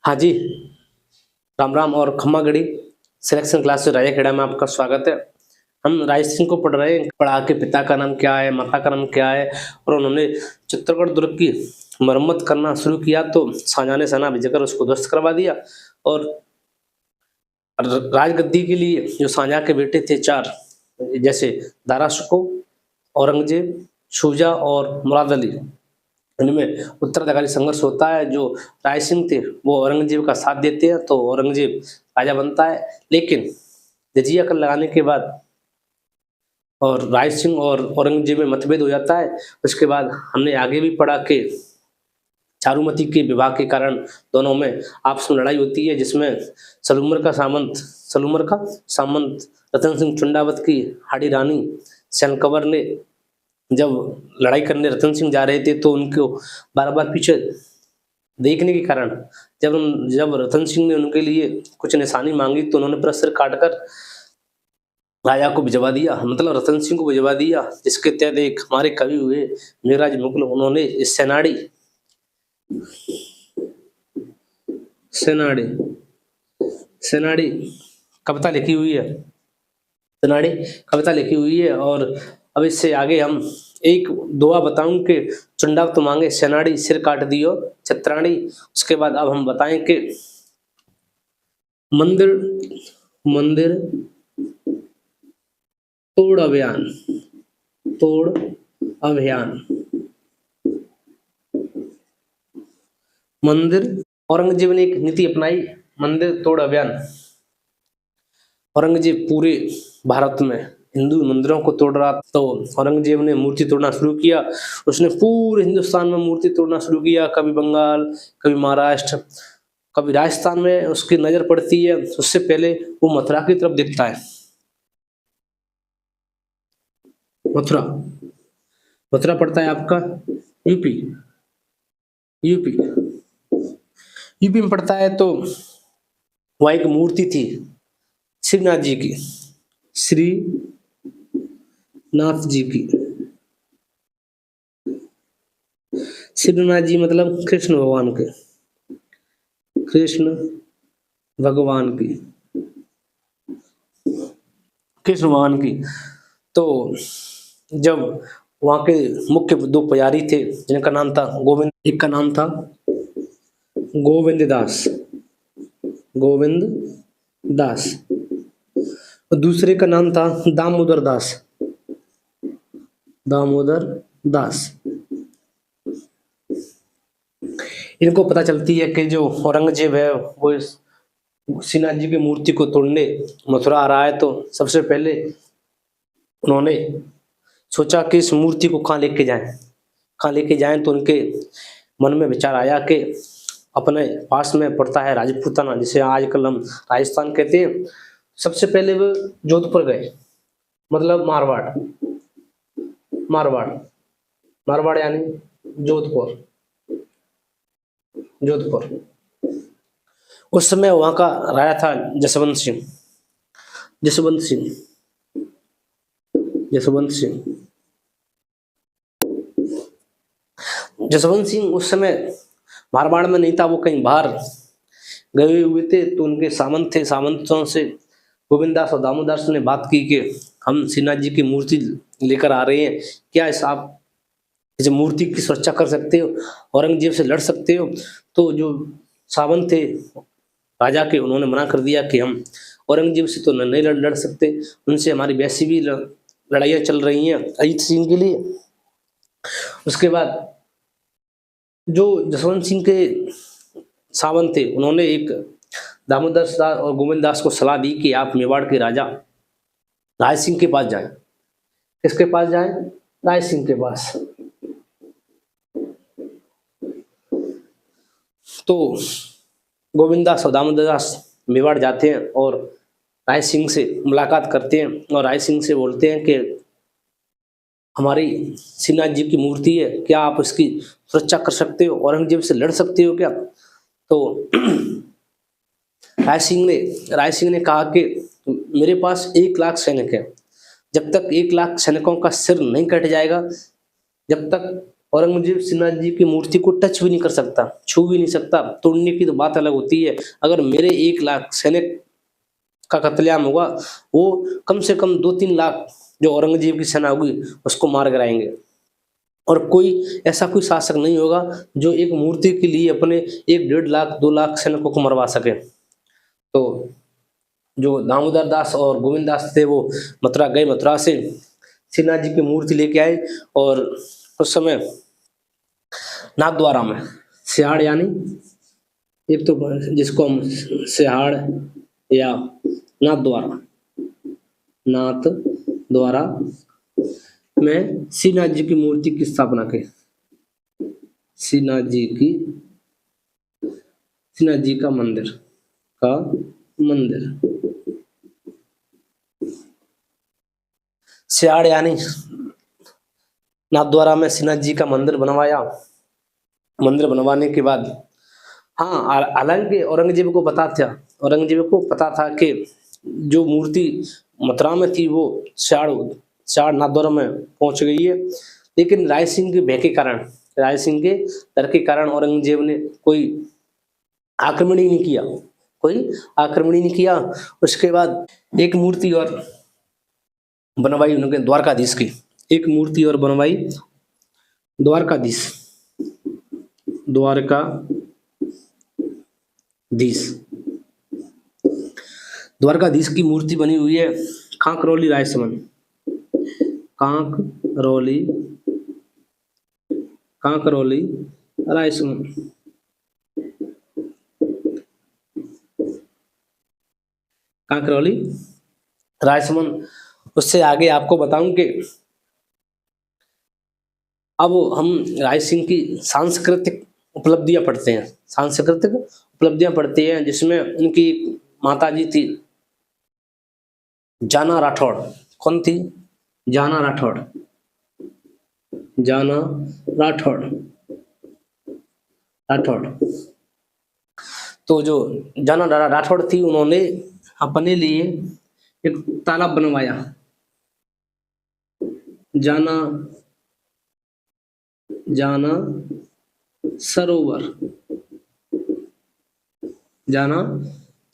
हाँ जी, राम राम और खम्मा गड़ी सिलेक्शन क्लास से राजा खेड़ा में आपका स्वागत है। हम राज सिंह को पढ़ रहे हैं। पढ़ा के पिता का नाम क्या है, माता का नाम क्या है, और उन्होंने चित्तौड़गढ़ दुर्ग की मरम्मत करना शुरू किया तो शाहजहां ने सेना भेजकर उसको ध्वस्त करवा दिया। और राजगद्दी के लिए जो शाहजहां के बेटे थे चार, जैसे दारा शिकोह, औरंगजेब, शुजा और मुराद अली, इनमें उत्तराधिकारी संघर्ष होता है। जो राय सिंह थे वो औरंगजेब का साथ देते हैं तो औरंगजेब राजा बनता है। लेकिन जजिया कर लगाने के बाद और राय सिंह और औरंगजेब में मतभेद हो जाता है। उसके बाद हमने आगे भी पढ़ा कि चारुमती के विवाह के कारण दोनों में आपस में लड़ाई होती है, जिसमें सलूमर का सामंत रतन सिंह चुंडावत की हाड़ी रानी सनकवर ने जब लड़ाई करने रतन सिंह जा रहे थे तो उनको बार बार पीछे देखने के कारण जब रतन सिंह ने उनके लिए कुछ निशानी मांगी तो उन्होंने पूरा सिर काटकर राजा को भिजवा दिया, मतलब रतन सिंह को भिजवा दिया। जिसके तहत एक हमारे कवि हुए मेघराज मुकुल, उन्होंने इस सेनाड़ी सेनाड़ी कविता लिखी हुई है। सेनाड़ी कविता लिखी हुई है। और अब इससे आगे हम एक दुआ बताऊं कि चुंडाव तो मांगे सेनाड़ी सिर काट दियो छत्राणी। उसके बाद अब हम बताएं कि मंदिर मंदिर तोड़ अभियान मंदिर, औरंगजेब ने एक नीति अपनाई, मंदिर तोड़ अभियान। औरंगजेब पूरे भारत में हिंदू मंदिरों को तोड़ रहा तो औरंगजेब ने मूर्ति तोड़ना शुरू किया। उसने पूरे हिंदुस्तान में मूर्ति तोड़ना शुरू किया। कभी बंगाल, कभी महाराष्ट्र, कभी राजस्थान में उसकी नजर पड़ती है। उससे पहले वो मथुरा की तरफ देखता है। मथुरा मथुरा पड़ता है आपका यूपी यूपी यूपी में पड़ता है। तो वहां एक मूर्ति थी श्रीनाथ जी की, श्रीनाथ जी की। श्रीनाथ जी मतलब कृष्ण भगवान की कृष्ण भगवान की। तो जब वहां के मुख्य दो पुजारी थे जिनका नाम था गोविंद, एक का नाम था गोविंद दास और दूसरे का नाम था दामोदर दास। इनको पता चलती है कि जो औरंगजेब है वो श्रीनाथ जी की मूर्ति को तोड़ने मथुरा आ रहा है। तो सबसे पहले उन्होंने सोचा कि इस मूर्ति को कहाँ लेके जाएं। तो उनके मन में विचार आया कि अपने पास में पड़ता है राजपूताना, जिसे आजकल हम राजस्थान कहते हैं। सबसे पहले वो जोधपुर गए, मतलब मारवाड़ यानी जोधपुर। उस समय वहां का राजा था जसवंत सिंह उस समय मारवाड़ में नहीं था, वो कहीं बाहर गए हुए थे। तो उनके सामंतों से गोविंदास और दामोदास ने बात की कि हम श्रीनाथ जी की मूर्ति लेकर आ रहे हैं, क्या आप इस मूर्ति की सुरक्षा कर सकते हो, औरंगजेब से लड़ सकते हो। तो जो सावंत थे राजा के, उन्होंने मना कर दिया कि हम औरंगजेब से तो नहीं लड़ सकते, उनसे हमारी वैसी भी लड़ाइयाँ चल रही हैं अजीत सिंह के लिए। उसके बाद जो जसवंत सिंह के सावंत थे उन्होंने एक दामोदर दास और गोविंद दास को सलाह दी कि आप मेवाड़ के राजा राय सिंह के पास जाएं। किसके पास जाएं? राय सिंह के पास। तो गोविंद दास और दामोदर दास मेवाड़ जाते हैं और राय सिंह से मुलाकात करते हैं और राय सिंह से बोलते हैं कि हमारी श्रीनाथ जी की मूर्ति है, क्या आप उसकी सुरक्षा कर सकते हो, औरंगजेब से लड़ सकते हो क्या। तो राय सिंह ने कहा कि मेरे पास 1 लाख सैनिक है, जब तक 1 लाख सैनिकों का सिर नहीं कट जाएगा, जब तक औरंगजेब श्रीनाथ जी की मूर्ति को टच भी नहीं कर सकता, छू भी नहीं सकता। तोड़ने की तो बात अलग होती है। अगर मेरे 1 लाख सैनिक का कत्लेआम होगा, वो कम से कम 2-3 लाख जो औरंगजेब की सेना होगी उसको मार गिराएंगे। और कोई ऐसा कोई शासक नहीं होगा जो एक मूर्ति के लिए अपने 1-1.5 लाख 2 लाख सैनिकों को मरवा सके। तो जो दामोदर दास और गोविंद दास थे वो मथुरा गए, मथुरा से श्रीनाथ जी की मूर्ति लेके आए। और उस समय नाथद्वारा में सिहाड़ यानी एक तो जिसको हम सिहाड़ या नाथद्वारा, नाथद्वारा में श्रीनाथ जी की मूर्ति की स्थापना की। श्रीनाथ जी का मंदिर सिहाड़ यानी नाथद्वारा में श्रीनाथ जी का मंदिर बनवाया। मंदिर बनवाने के बाद हाँ, हालांकि औरंगजेब को पता था कि जो मूर्ति मथुरा में थी वो सिहाड़ नाथद्वारा में पहुंच गई है। लेकिन राय सिंह के भय के कारण, राय सिंह के डर के कारण औरंगजेब ने कोई आक्रमण ही नहीं किया। उसके बाद एक मूर्ति और बनवाई उन्होंने द्वारकाधीश की, एक मूर्ति और बनवाई द्वारकाधीश की मूर्ति बनी हुई है कांकरौली रायसमंद, कांकरौली रायसमंद। कांकरौली रायसमंद। उससे आगे आपको बताऊं कि अब हम राय सिंह की सांस्कृतिक उपलब्धियां पढ़ते हैं, जिसमें उनकी माता जी थी जाना राठौड़। कौन थी? जाना राठौड़। तो जो जाना राठौड़ थी, उन्होंने अपने लिए एक तालाब बनवाया, जाना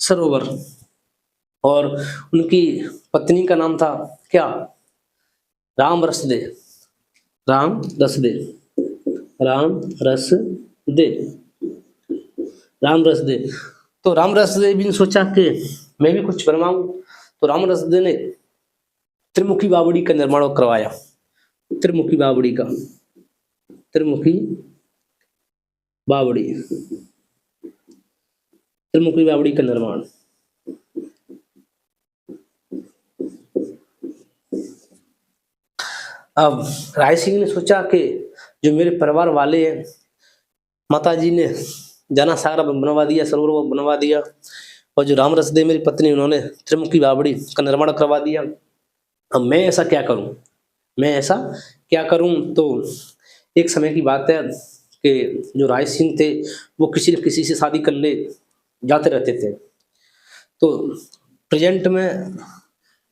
सरोवर। और उनकी पत्नी का नाम था क्या? राम रसदे। तो राम रसदे भी ने सोचा कि मैं भी कुछ बनवाऊं। तो राम रसदे ने त्रिमुखी बावड़ी का निर्माण करवाया। त्रिमुखी बावड़ी का निर्माण। अब राय सिंह ने सोचा कि जो मेरे परिवार वाले हैं, माता जी ने जाना सागर बनवा दिया, सरोवर बनवा दिया, और जो राम रसदे मेरी पत्नी, उन्होंने त्रिमुखी बावड़ी का निर्माण करवा दिया। अब मैं ऐसा क्या करूं? तो एक समय की बात है कि जो राय सिंह थे वो किसी न किसी से शादी करने जाते रहते थे। तो प्रेजेंट में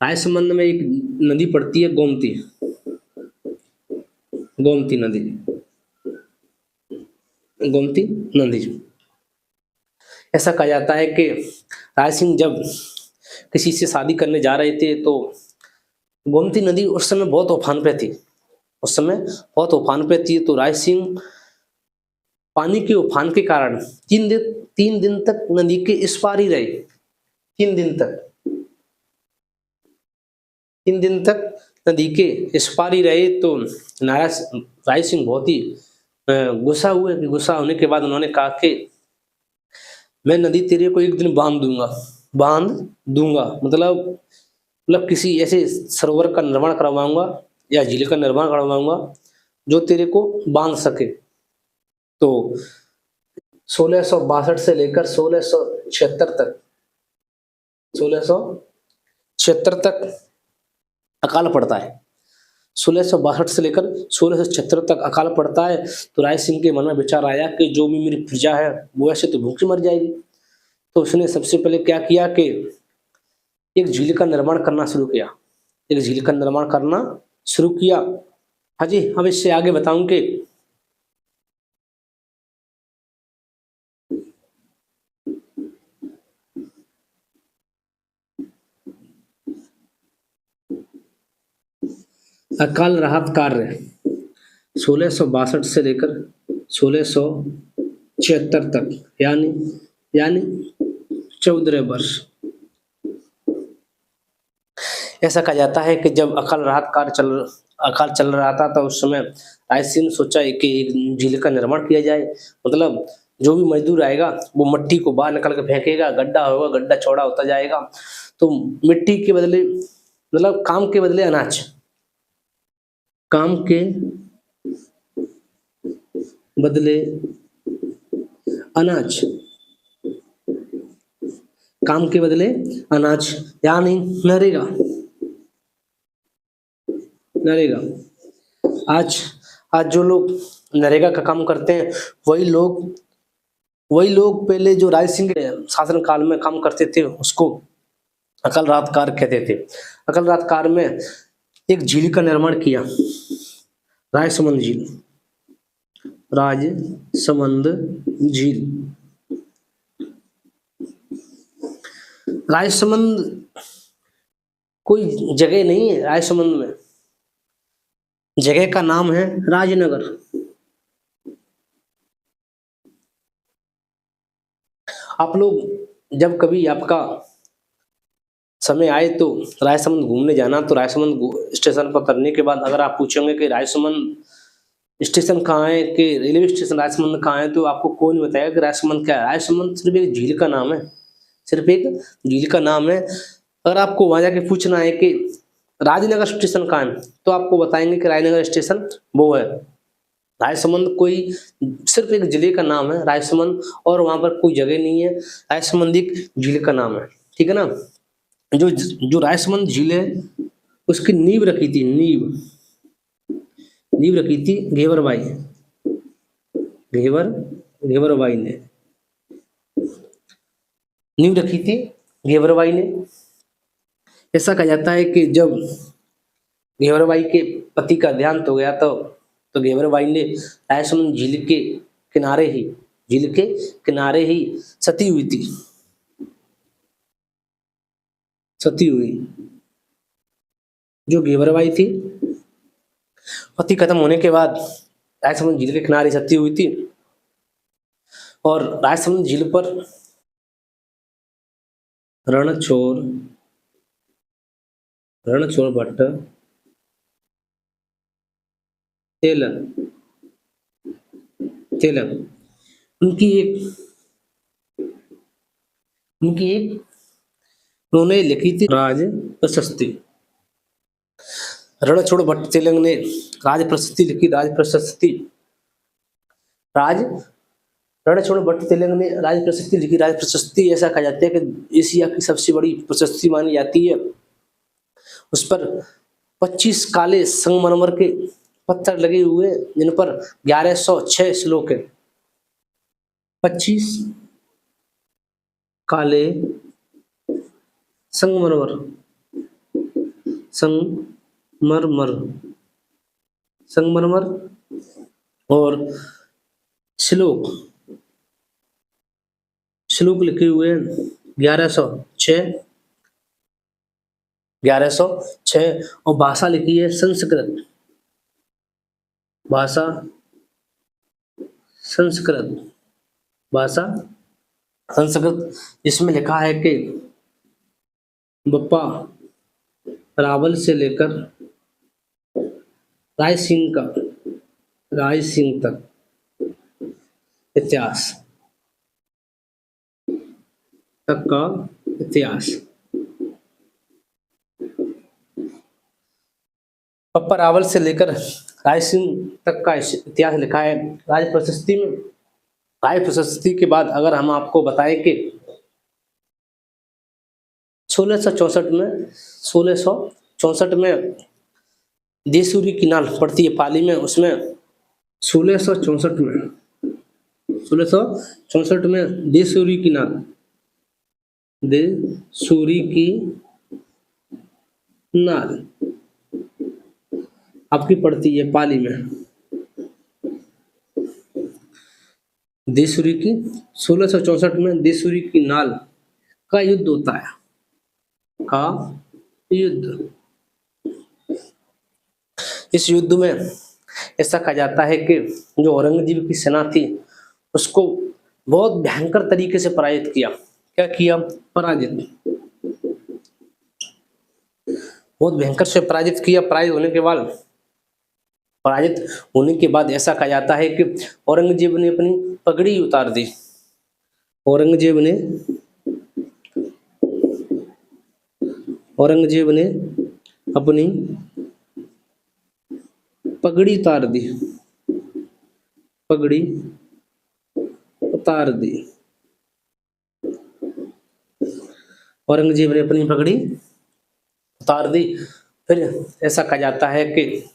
रायसमंद में एक नदी पड़ती है, गोमती नदी। ऐसा कहा जाता है कि राय सिंह जब किसी से शादी करने जा रहे थे तो गोमती नदी उस समय बहुत उफान पे थी। तो राय सिंह पानी के उफान के कारण 3 दिन तक नदी के इस पार ही रहे। 3 दिन तक नदी के इस पार ही रहे। तो राय सिंह बहुत ही गुस्सा होने के बाद उन्होंने कहा कि मैं नदी तेरे को एक दिन बांध दूंगा, मतलब किसी ऐसे सरोवर का निर्माण करवाऊंगा या झील का निर्माण करवाऊंगा जो तेरे को बांध सके। तो 1662 से लेकर 1676 तक अकाल पड़ता है। 1662 से लेकर 1676 तक अकाल पड़ता है। तो राय सिंह के मन में विचार आया कि जो भी मेरी प्रजा है वो ऐसे तो भूख मर जाएगी। तो उसने सबसे पहले क्या किया कि एक झील का निर्माण करना शुरू किया। हाँ जी, अब इससे आगे बताऊं कि अकाल राहत कार्य 1662 से लेकर 1676 तक, यानी यानी 14 वर्ष। ऐसा कहा जाता है कि जब अकाल चल रहा था तो उस समय रायसिंह ने सोचा कि एक झील का निर्माण किया जाए। मतलब जो भी मजदूर आएगा वो मिट्टी को बाहर निकाल के फेंकेगा, गड्ढा होगा, गड्ढा चौड़ा होता जाएगा, तो मिट्टी के बदले मतलब काम के बदले अनाज, काम के बदले अनाज, काम के बदले अनाज, यानी नरेगा। नरेगा आज आज जो लोग नरेगा का काम करते हैं वही लोग पहले जो राय सिंह के शासन काल में काम करते थे उसको अकाल राहत कार्य कहते थे। अकाल राहत कार्य में एक झील का निर्माण किया, राजसमंद झील। राजसमंद झील, राजसमंद कोई जगह नहीं है, राजसमंद में जगह का नाम है राजनगर। आप लोग जब कभी आपका समय आए तो राजसमंद घूमने जाना, तो राजसमंद स्टेशन पर उतरने के बाद अगर आप पूछोगे कि राजसमंद स्टेशन कहाँ है, कि रेलवे स्टेशन राजसमंद कहाँ है, तो आपको कोई नहीं बताएगा कि राजसमंद क्या है। राजसमंद सिर्फ एक झील का नाम है, सिर्फ एक झील का नाम है। अगर आपको वहां जाके पूछना है कि राजनगर स्टेशन कहाँ है, तो आपको बताएंगे कि राजनगर स्टेशन वो है। राजसमंद कोई सिर्फ एक जिले का नाम है राजसमंद, और वहां पर कोई जगह नहीं है। राजसमंद एक झील का नाम है, ठीक है ना। जो राजसमंद झील है उसकी नींव रखी थी, नींव रखी थी घेवरबाई, घेवरबाई ने नींव रखी थी, घेवरबाई ने। ऐसा कहा जाता है कि जब घेवरबाई के पति का देहांत हो गया तो घेवरबाई ने राजसमंद झील के किनारे ही सती हुई थी, सती हुई। जो घेवरबाई थी पति खत्म होने के बाद राजसमंद झील के किनारे सती हुई थी, और राजसमंद झील पर रणछोड़ भट्ट तेलंग उनकी एक उन्होंने लिखी थी राज प्रशस्ति। रणछोड़ भट्ट तेलंग ने राज प्रशस्ति लिखी, रणछोड़ भट्ट तेलंग ने राज प्रशस्ति लिखी। राज प्रशस्ति ऐसा कहा जाता है कि एशिया की सबसे बड़ी प्रशस्ति मानी जाती है। उस पर 25 काले संगमरमर के पत्थर लगे हुए, जिन पर 1106 श्लोक है। 25 काले संगमरमर और श्लोक लिखे हुए 1106 और भाषा लिखी है संस्कृत, इसमें लिखा है कि बप्पा रावल से लेकर राय सिंह तक इतिहास पप्पा रावल से लेकर राय सिंह तक का इतिहास लिखा है राज प्रशस्ति में। राज प्रशस्ति के बाद अगर हम आपको बताएं कि 1664 में देसूरी की नाल पड़ती है पाली में, उसमें 1664 में देसूरी की नाल आपकी पड़ती है पाली में। देसूरी की 1664 में देसूरी की नाल का युद्ध होता है, इस युद्ध में ऐसा कहा जाता है कि जो औरंगजेब की सेना थी उसको बहुत भयंकर तरीके से पराजित किया। क्या किया? पराजित, बहुत भयंकर से पराजित किया। पराजित होने के बाद ऐसा कहा जाता है कि औरंगजेब ने अपनी पगड़ी उतार दी। औरंगजेब ने अपनी पगड़ी उतार दी। पगड़ी उतार दी। औरंगजेब ने अपनी पगड़ी उतार दी। फिर ऐसा कहा जाता है कि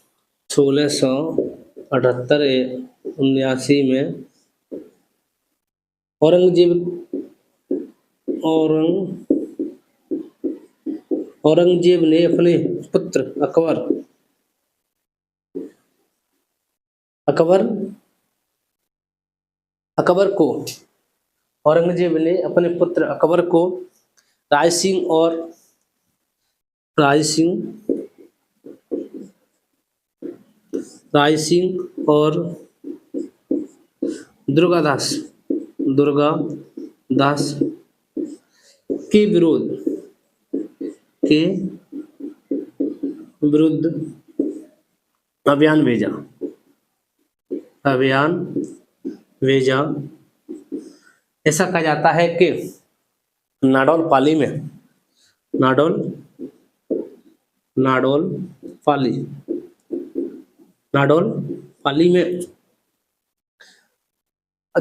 1678-79 में औरंगजेब ने अपने पुत्र अकबर को औरंगजेब ने अपने पुत्र अकबर को राय सिंह और दुर्गादास के विरुद्ध अभियान भेजा। ऐसा कहा जाता है कि नाडौल पाली में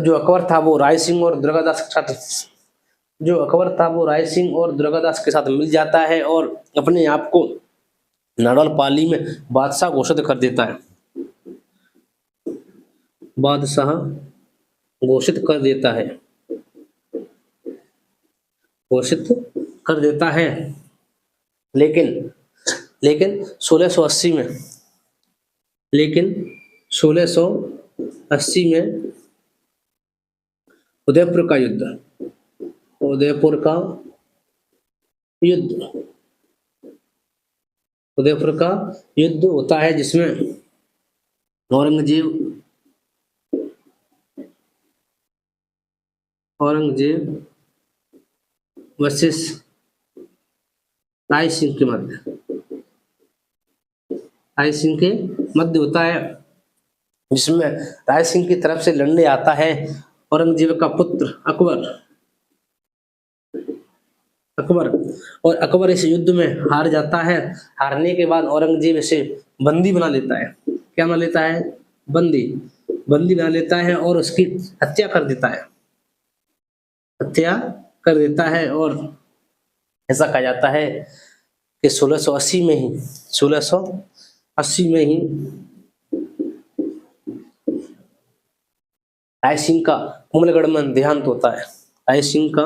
जो अकबर था वो राय सिंह और दुर्गादास के साथ मिल जाता है और अपने आप को नाडौल पाली में बादशाह घोषित कर देता है। लेकिन 1680 में उदयपुर का युद्ध होता है जिसमें औरंगजेब वर्सेस राय सिंह के मध्य होता है, जिसमें राय सिंह की तरफ से लड़ने आता है औरंगजेब का पुत्र अकबर और अकबर इस युद्ध में हार जाता है। हारने के बाद औरंगजेब इसे बंदी बना लेता है। क्या बना लेता है? बंदी बना लेता है और उसकी हत्या कर देता है। और ऐसा कहा जाता है कि 1680 में ही राय सिंह का कुंभलगढ़ में देहांत होता है। राय सिंह का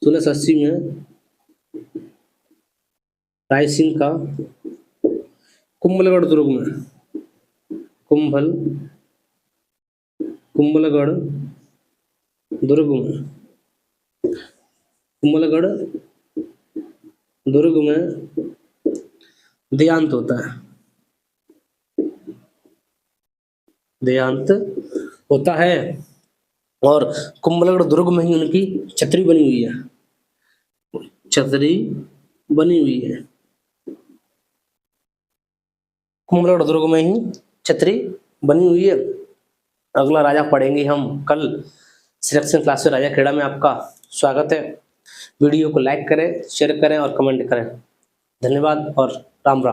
1680 में राय सिंह का कुंभलगढ़ दुर्ग में देहांत होता है और कुंभलगढ़ दुर्ग में ही उनकी छतरी बनी हुई है। कुंभलगढ़ दुर्ग में ही छतरी बनी हुई है। अगला राजा पढ़ेंगे हम कल। सिलेक्शन क्लास में राजा खेड़ा में आपका स्वागत है। वीडियो को लाइक करें, शेयर करें और कमेंट करें। धन्यवाद और राम राम।